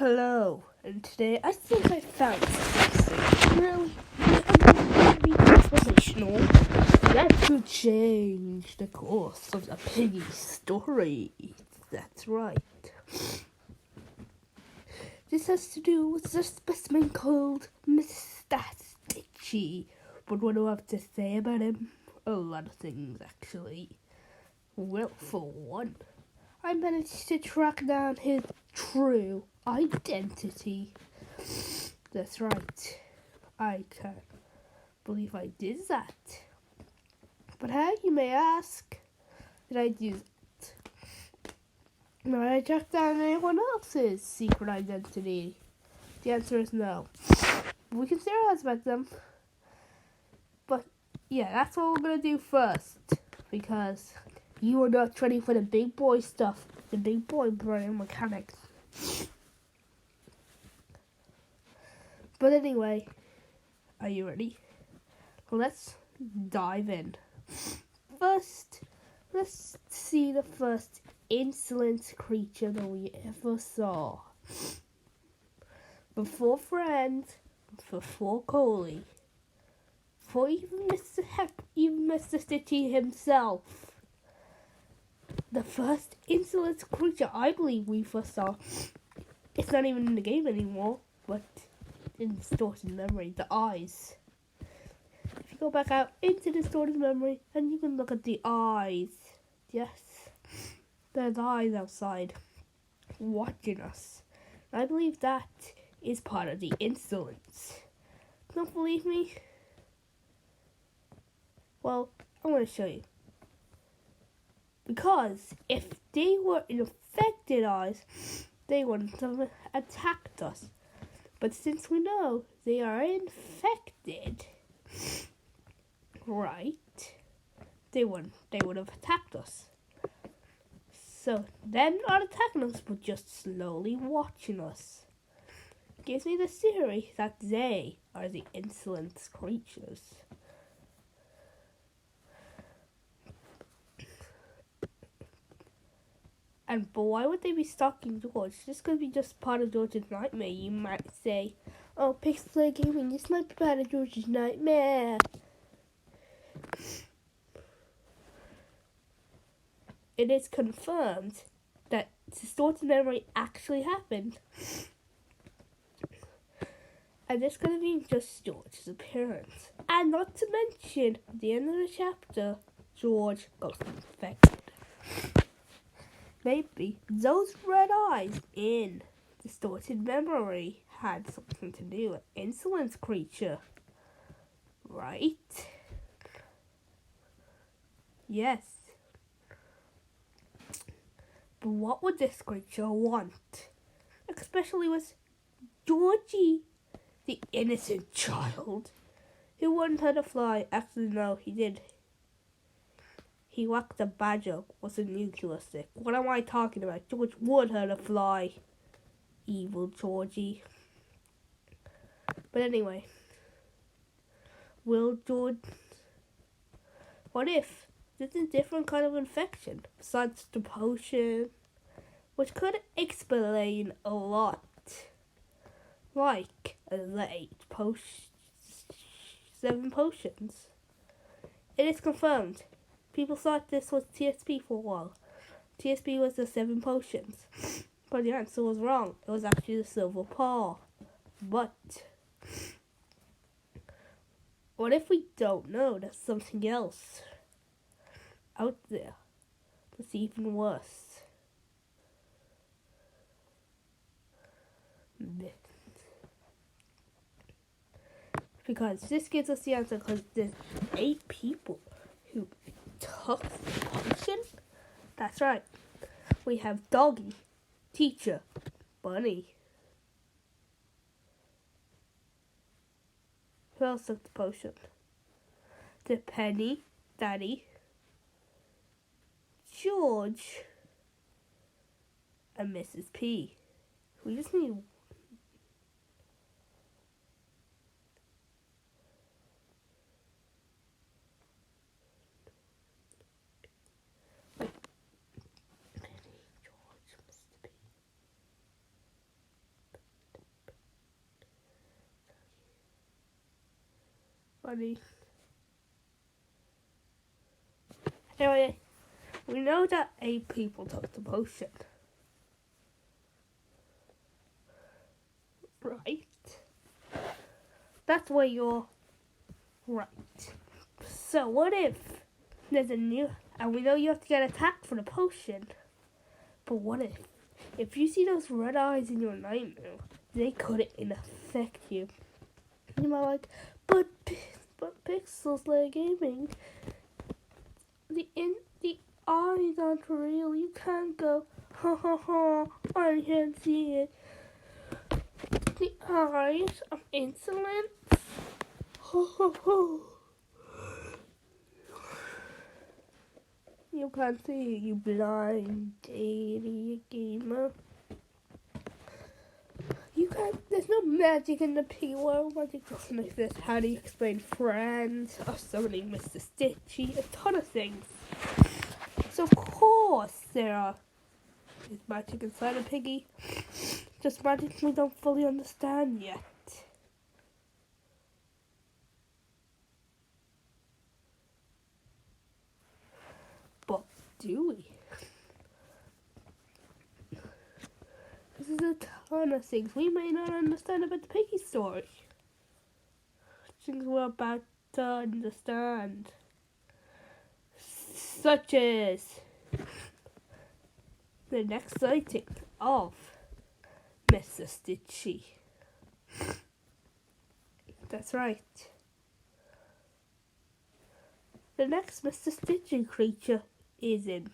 Hello, and today I think I found something really informational that could change the course of the piggy story. That's right. This has to do with a specimen called Mr.Stitches. But what do I have to say about him? A lot of things, actually. Well, for one, I managed to track down his true identity. That's right. I can't believe I did that. But how, you may ask, did I do that? Did I track down anyone else's secret identity? The answer is no. But we can theorize about them. But yeah, that's what we're going to do first. Because you are not ready for the big boy stuff. The big boy brain mechanics. But anyway, are you ready? Let's dive in. First, let's see the first insolent creature that we ever saw. Before Friend, before Coley, before even Mr. Stitches himself. The first insolent creature I believe we first saw. It's not even in the game anymore, but in distorted memory, the eyes. If you go back out into distorted memory, and you can look at the eyes. Yes, there's eyes outside, watching us. And I believe that is part of the insolence. Don't believe me? Well, I'm going to show you. Because if they were infected eyes, they wouldn't have attacked us. But since we know they are infected, right, they would have attacked us. So they're not attacking us, but just slowly watching us. Gives me the theory that they are the insolent creatures. But why would they be stalking George? This could be just part of George's nightmare. You might say, oh, Pixel Gaming, this might be part of George's nightmare. It is confirmed that distorted memory actually happened. And this could have been just George's appearance. And not to mention, at the end of the chapter, George got infected. Maybe those red eyes in distorted memory had something to do with insolent creature. Right? Yes. But what would this creature want? Especially with Georgie, the innocent child, who wanted her to fly. Actually, no, he did. He whacked a badger with a nuclear stick. What am I talking about? George wanted her to fly. Evil Georgie. But anyway. Will George... What if there's a different kind of infection besides the potion? Which could explain a lot. Like the 7 potions. It is confirmed. People thought this was TSP for a while. TSP was the 7 potions. But the answer was wrong. It was actually the silver paw. But what if we don't know? There's something else out there that's even worse. Because this gives us the answer, because there's 8 people who took the potion. That's right. We have Doggy, Teacher, Bunny. Who else took the potion? The Penny, Daddy, George, and Mrs. P. We just need... funny. Anyway, we know that 8 people took the potion. Right? That's why you're right. So what if there's a new... And we know you have to get attacked for the potion. But what if you see those red eyes in your nightmare, they couldn't affect you. You might like, but Pixels Layer Gaming, the eyes aren't real. You can't go, ha ha ha, I can't see it. The eyes of insolence. Ho ho ho. You can't see it, you blind idiot gamer. You can't, there's no magic in the P world. Magic doesn't exist. How do you explain friends or summoning Mr.Stitches? A ton of things. So of course there is magic inside a piggy. Just magic we don't fully understand yet. But do we? This is a ton of things we may not understand about the piggy story. Things we're about to understand. Such as the next sighting of Mr.Stitches. That's right. The next Mr.Stitches creature is in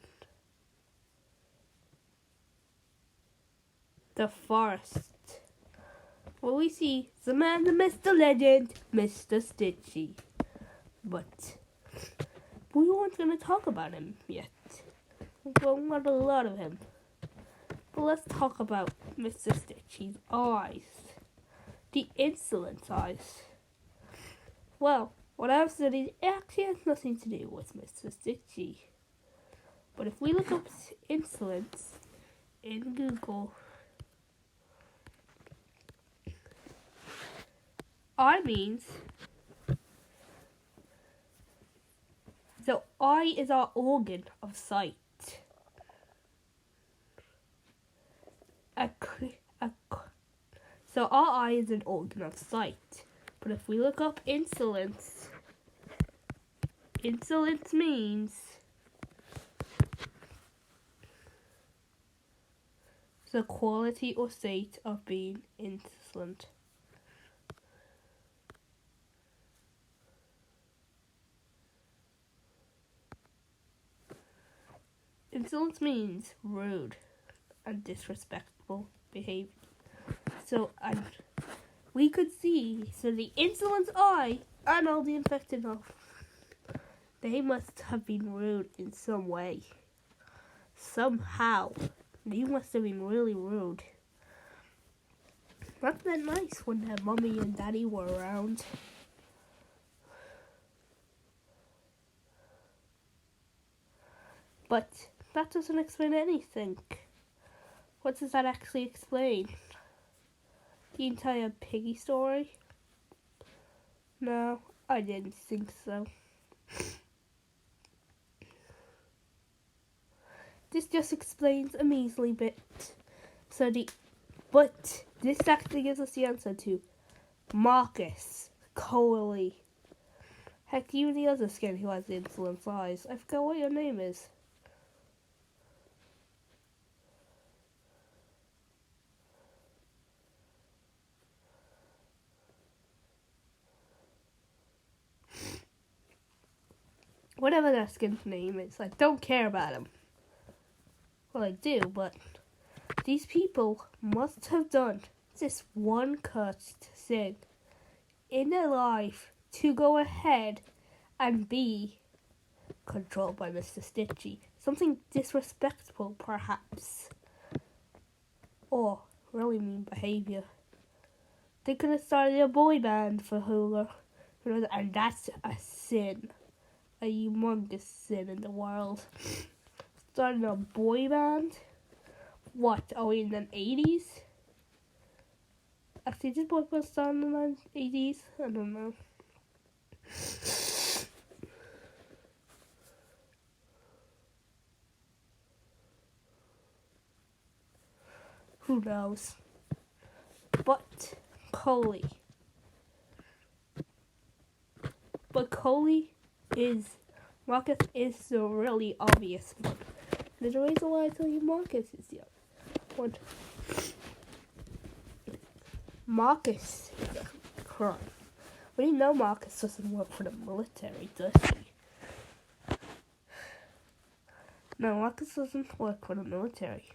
the forest, where we see the man, the myth, the legend, Mr.Stitches. But we weren't going to talk about him yet. Well, not a lot of him. But let's talk about Mr.Stitches' eyes. The insolent eyes. Well, what I've studied actually has nothing to do with Mr.Stitches. But if we look up insolence in Google, eye means, so eye is our organ of sight. So our eye is an organ of sight. But if we look up insolence means the quality or state of being insolent. Insolence means rude and disrespectful behavior. So we could see, so the insolent eye and all the infected of, they must have been rude in some way. Somehow. They must have been really rude. Not that nice when their mommy and daddy were around. But that doesn't explain anything. What does that actually explain? The entire piggy story? No, I didn't think so. This just explains a measly bit. But this actually gives us the answer to Marcus Coley. Heck, you the other skin who has the insolent eyes. I forgot what your name is. Whatever that skin's name is, I don't care about him. Well, I do, but these people must have done this one cursed thing in their life to go ahead and be controlled by Mr.Stitches. Something disrespectful, perhaps. Or really mean behavior. They could have started a boy band for Hula. And that's a sin. A humongous sin in the world. Starting a boy band? What, are we in the 80s? Actually, did boy band start in the 80s? I don't know. Who knows? But Coley. Marcus is the really obvious one. There's a reason why I tell you Marcus is the one. Marcus is a crime. We know Marcus doesn't work for the military, does he? No, Marcus doesn't work for the military.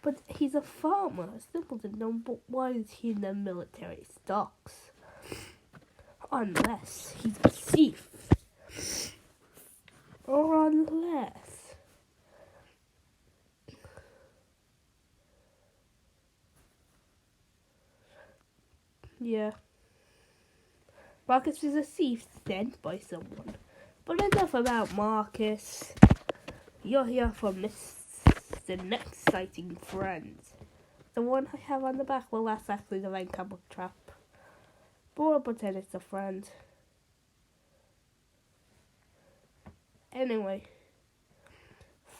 But he's a farmer, a simpleton. No, but why is he in the military stocks? Unless he's a thief. Or unless... Yeah. Marcus is a thief sent by someone. But enough about Marcus. You're here for the next exciting friend. The one I have on the back, well, that's actually the main comic trap. But we'll pretend it's a friend. Anyway.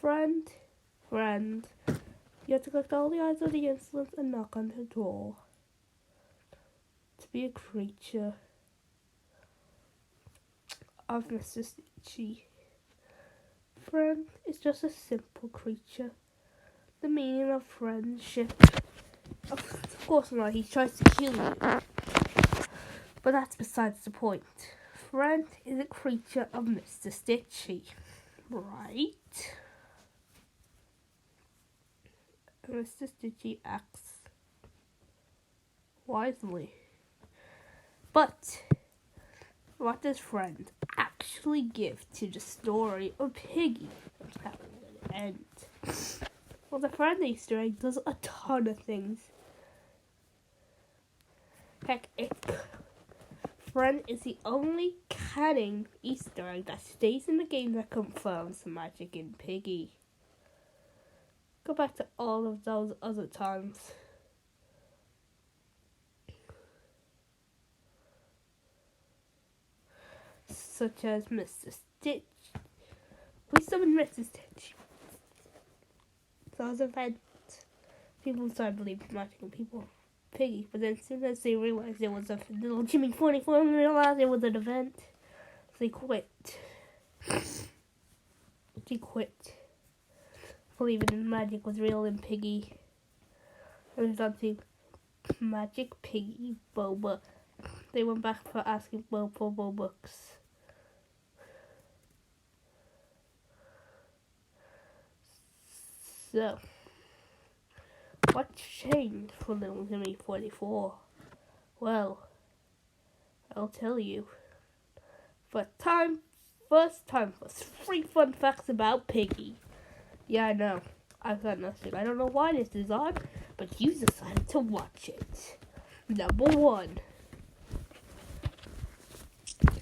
Friend. You have to collect all the eyes of the insolence and knock on the door. To be a creature of Mr.Stitches. Friend is just a simple creature. The meaning of friendship. Of course not, he tries to kill you. But that's besides the point. Friend is a creature of Mr.Stitches. Right? Mr.Stitches acts wisely. But what does Friend actually give to the story of Piggy? That's how it would end. Well, the Friend Easter egg does a ton of things. Heck, Friend is the only canon Easter egg that stays in the game that confirms the magic in Piggy. Go back to all of those other times. Such as Mr. Stitch. We summoned Mr. Stitch. So as a event, people started believing magic in Piggy, but then as soon as they realized it was a little Jimmy 44 and realized it was an event, they quit. They quit. Believing in magic was real in Piggy. It was on to Magic Piggy Boba. They went back for asking Bobo books. So, what changed for little Jimmy 44? Well, I'll tell you. First time for 3 fun facts about Piggy. Yeah, I know. I've got nothing. I don't know why this is on, but you decided to watch it. Number 1.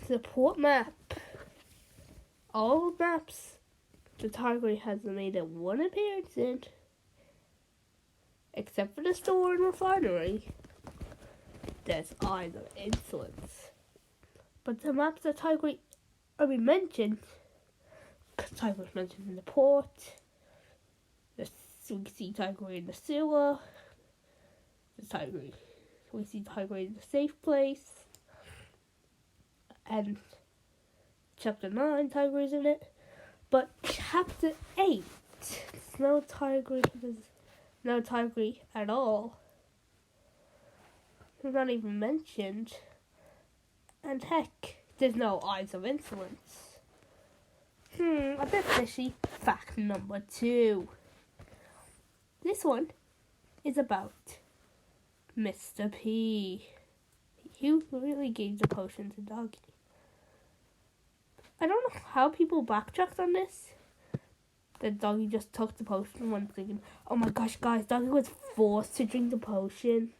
Support map. All maps the Tiger has made a 1 appearance in, except for the store and refinery. There's Eyes of Insolence. But the maps that Tiger already mentioned, Tiger was mentioned in the port, we see Tiger in the sewer, we see Tiger in the safe place, and Chapter 9, Tiger is in it. But Chapter 8, there's no Tiger at all. It's not even mentioned. And heck, there's no Eyes of Insolence. A bit fishy. Fact number 2. This one is about Mr. P. He really gave the potion to Doggy. I don't know how people backtracked on this. That Doggy just took the potion when thinking, oh my gosh guys, Doggy was forced to drink the potion.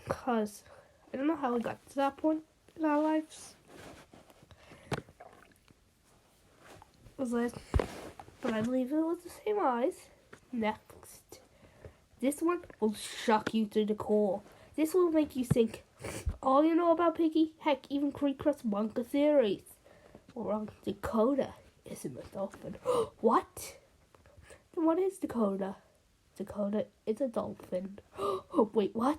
Because I don't know how we got to that point in our lives. But I believe it was the same eyes. Next. This one will shock you to the core. This will make you think, all you know about Piggy? Heck, even Creekcrust's manga series. Wrong, Dakota isn't a dolphin. What? What is Dakota? Dakota is a dolphin. Oh, wait, what?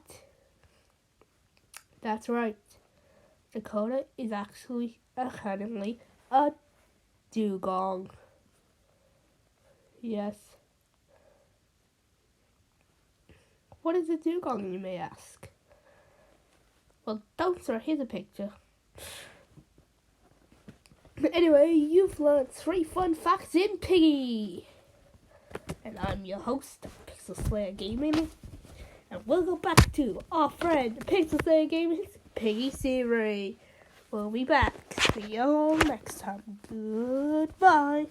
That's right. Dakota is actually academically a dugong. Yes. What is a dugong, you may ask? Well, don't sir, here's a picture. Anyway, you've learned 3 fun facts in Piggy. And I'm your host, Pixel Slayer Gaming. And we'll go back to our friend, Pixel Slayer Gaming's Piggy series. We'll be back. See you all next time. Goodbye.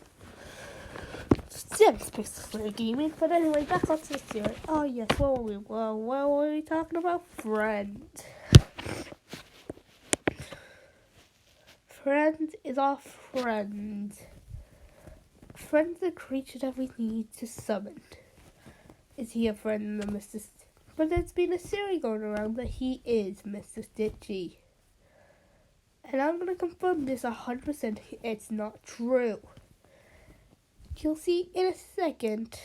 Since Pixel Slayer Gaming. But anyway, back onto the series. Oh yes, what were we talking about? Friends. Friend is our friend. Friends are creatures that we need to summon. Is he a friend of Mr. But there's been a series going around that he is Mr.Stitches. And I'm going to confirm this 100%. It's not true. You'll see in a second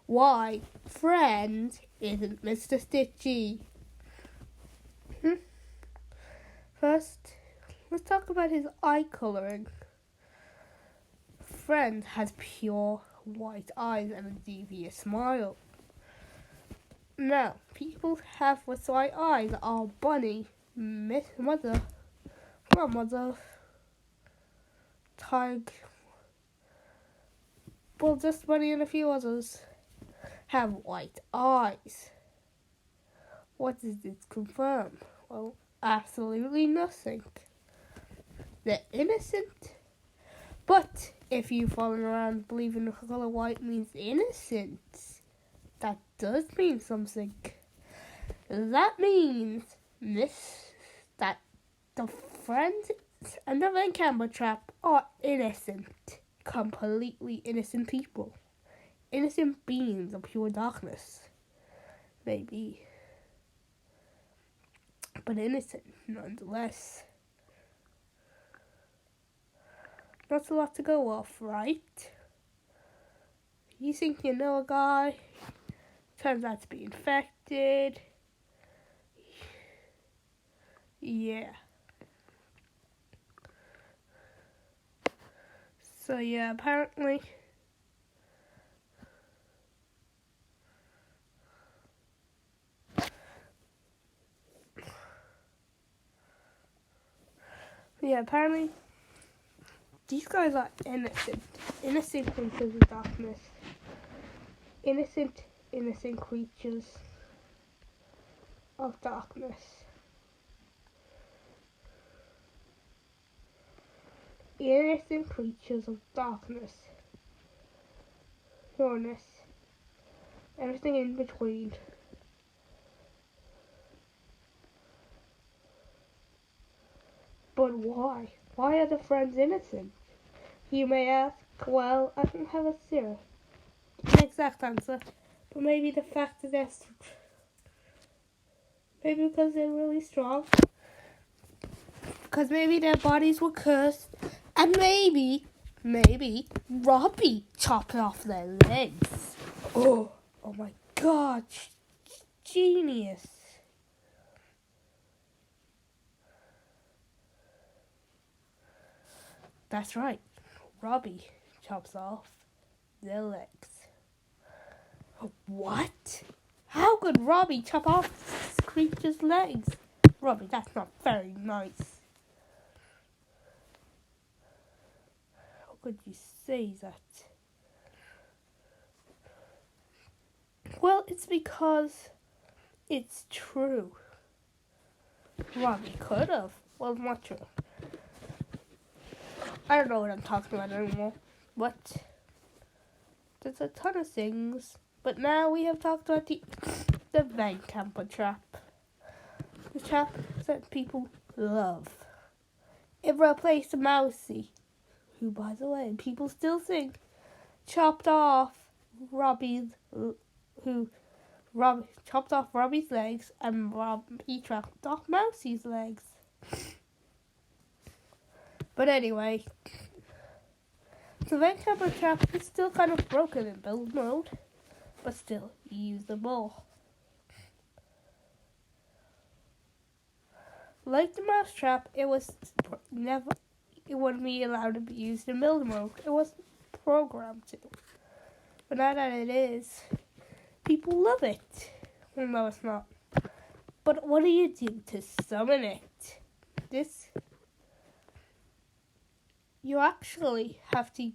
why Friend isn't Mr.Stitches. First, let's talk about his eye colouring. Friend has pure white eyes and a devious smile. Now, people have with white eyes are Bunny, Miss Mother, Grandmother, Tig, well, just Bunny and a few others have white eyes. What does this confirm? Well, absolutely nothing. They're innocent. But if you've fallen around believing the colour white means innocence, that does mean something. That means that the friends and the Van Camera Trap are innocent. Completely innocent people. Innocent beings of pure darkness. Maybe. But innocent nonetheless. Not a lot to go off, right? You think you know a guy, turns out to be infected. Yeah. So yeah, apparently these guys are innocent. Innocent creatures of darkness. Innocent creatures of darkness. Innocent creatures of darkness. Pureness. Everything in between. But why? Why are the friends innocent? You may ask. Well, I don't have an exact answer. But maybe the fact that maybe because they're really strong. Because maybe their bodies were cursed. And maybe Robbie chopped off their legs. Oh my God. Genius. That's right. Robbie chops off their legs. What? How could Robbie chop off this creature's legs? Robbie, that's not very nice. How could you say that? Well, it's because it's true. Robbie could have. Well, not true. I don't know what I'm talking about anymore. But there's a ton of things. But now we have talked about the Van Camper Trap. The trap that people love. It replaced Mousy, who, by the way, people still think chopped off Robbie's chopped off Robbie's legs, and Robbie chopped off Mousie's legs. But anyway, the vent camera trap is still kind of broken in build mode, but still usable. Like the mouse trap, it wouldn't be allowed to be used in build mode. It wasn't programmed to. But now that it is, people love it. Well, no, it's not. But what do you do to summon it? You actually have to.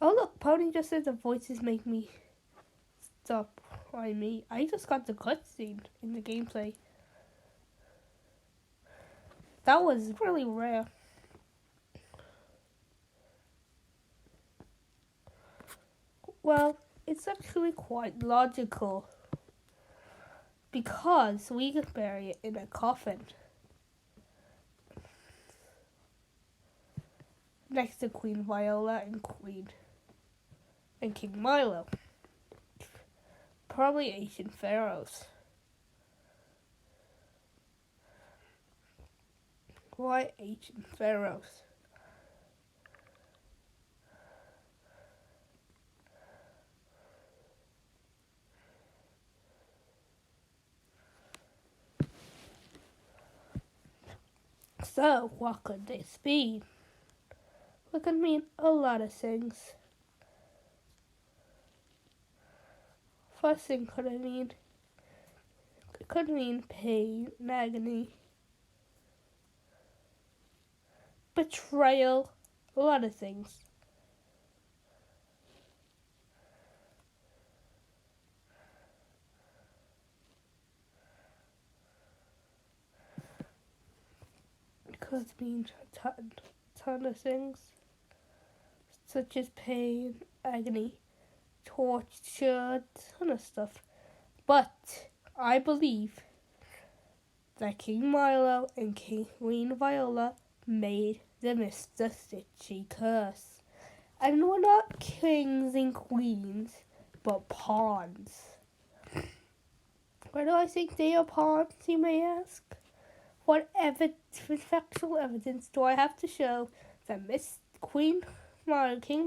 Oh look, Pony just said the voices make me stop. I just got the cutscene in the gameplay. That was really rare. Well, it's actually quite logical, because we could bury it in a coffin next to Queen Viola and King Milo. Probably ancient pharaohs. Why ancient pharaohs? So, what could this be? It could mean a lot of things. First thing it could mean pain and agony, betrayal, a lot of things. It could mean a ton of things, such as pain, agony, torture, ton of stuff. But I believe that King Milo and Queen Viola made the Mr.Stitches curse. And we're not kings and queens, but pawns. Why do I think they are pawns, you may ask? What factual evidence do I have to show that King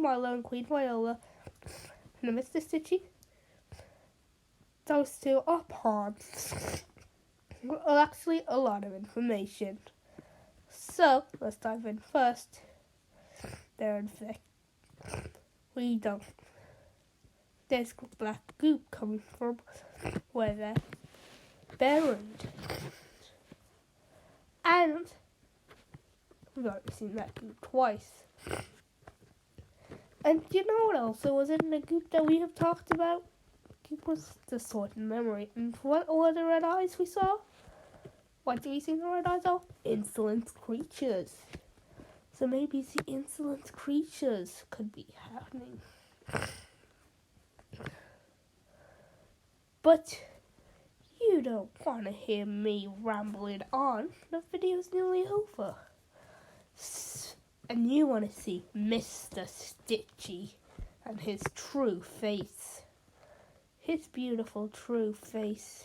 Milo and Queen Viola and the Mr.Stitches, those two are pawns? Well, actually, a lot of information. So, let's dive in first. They're infected. We don't. There's black goop coming from where they're buried. And we've already seen that goop twice. And you know what else was in the goop that we have talked about? Goop was the sword in memory. And what were the red eyes we saw? What do we see in the red eyes of? Insolent creatures. So maybe the insolent creatures could be happening. But you don't want to hear me rambling on. The video's nearly over. And you want to see Mr. Stitchy and his true face. His beautiful true face.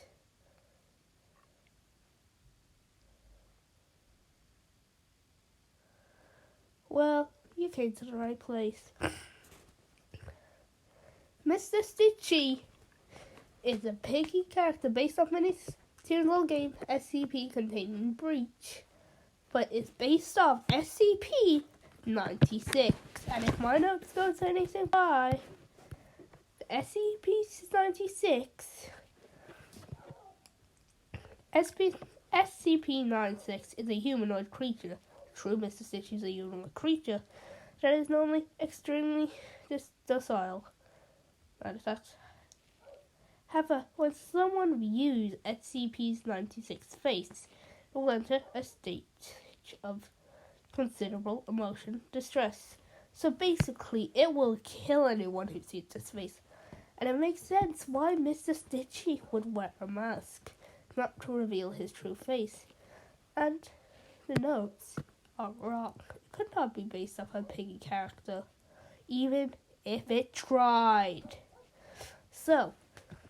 Well, you came to the right place. Mr. Stitchy is a piggy character based off mini-serial game SCP-containing Breach, but it's based off SCP-96. And if my notes don't say anything by the SCP-96, SCP-96 is a humanoid creature. True Mr. Stitch is a humanoid creature that is normally extremely docile. However, when someone views SCP-96's face, it will enter a state of considerable emotion distress. So basically, it will kill anyone who sees this face. And it makes sense why Mr. Stitchy would wear a mask, not to reveal his true face. And the notes are wrong. It could not be based off a piggy character. even if it tried. So,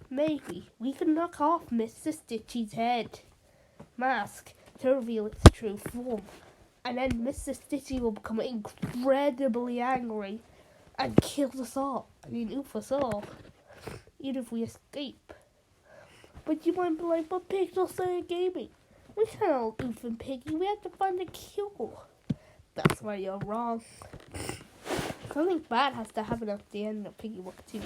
maybe we can knock off Mr. Stitches' head mask to reveal its true form. And then Mr. Stitches will become incredibly angry and kill us all. Oof us all. Even if we escape. But you might be like, but Pixel started gaming. We can't oof and Piggy. We have to find a cure. That's why you're wrong. Something bad has to happen at the end of Piggy Walk 2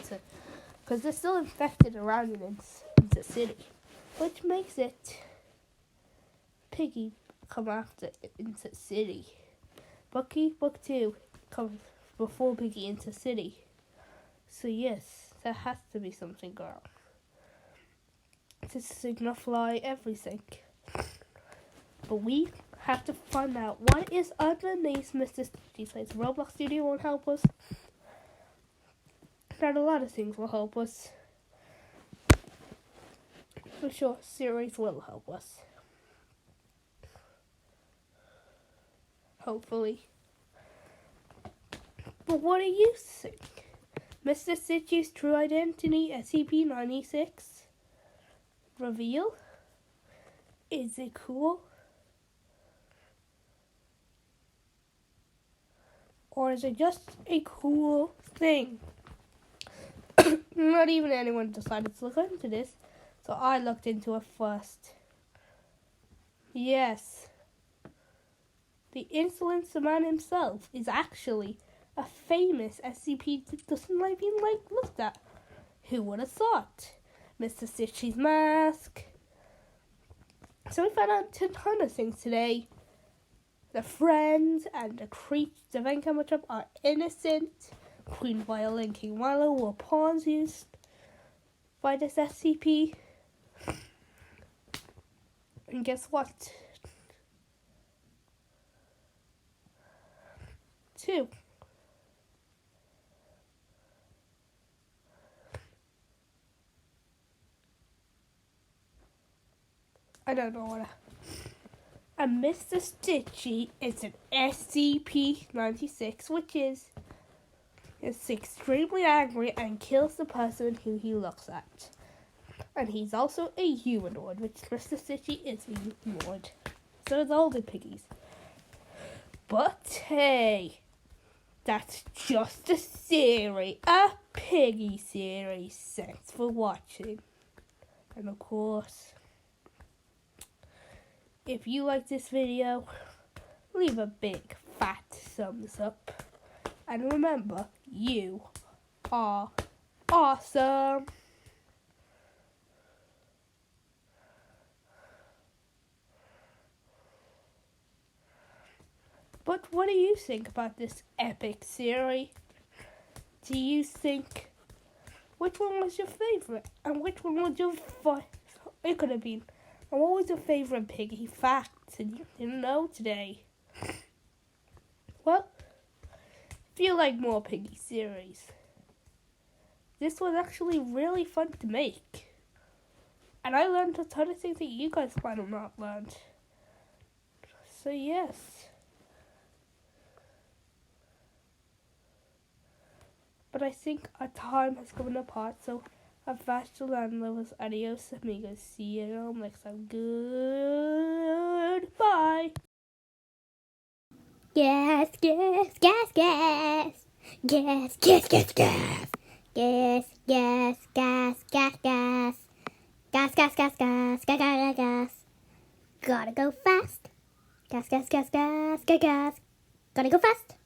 because they're still infected around in the city. Which makes it Piggy come after into city. Bucky Book 2 comes before Piggy into city. So yes, there has to be something wrong. To signify everything. But we have to find out what is underneath Mr. Stitches' face. Roblox Studio won't help us. Not a lot of things will help us. For sure, series will help us. Hopefully. But what do you think? Mr. Stitches' true identity, SCP-96? Reveal? Is it cool? Or is it just a cool thing? Not even anyone decided to look into this, so I looked into it first. Yes. The Insolence Man himself is actually a famous SCP that doesn't like being looked at. Who would have thought? Mr. Stitches' mask. So we found out a ton of things today. The friends and the creatures of Encounter are innocent. Queen Violin, King Milo were pawns used by this SCP. And guess what? 2. I don't know what. And Mr. Stitchy is an SCP-96, which is extremely angry and kills the person who he looks at. And he's also a humanoid, which Mr. Stitchy is a humanoid. So is all the piggies. But hey, that's just a theory, a piggy theory. Thanks for watching. And of course, if you like this video, leave a big fat thumbs up. And remember, you are awesome. But what do you think about this epic theory? Do you think, which one was your favourite? And which one was your it could have been. And what was your favourite piggy fact? And you didn't know today. Well, if you like more piggy series, this was actually really fun to make. And I learned a ton of things that you guys might have not learned. So yes. But I think our time has come apart, so Avast to landlovers, adios amigos, see you next time. Goodbye. Gas, gas, gas, gas. Gas, gas, gas, gas. Gas, gas, gas, gas, gas. Gas, gas, gas, gas, gas, gas, gas. Gotta go fast. Gas, gas, gas, gas, gas, gas. Gotta go fast.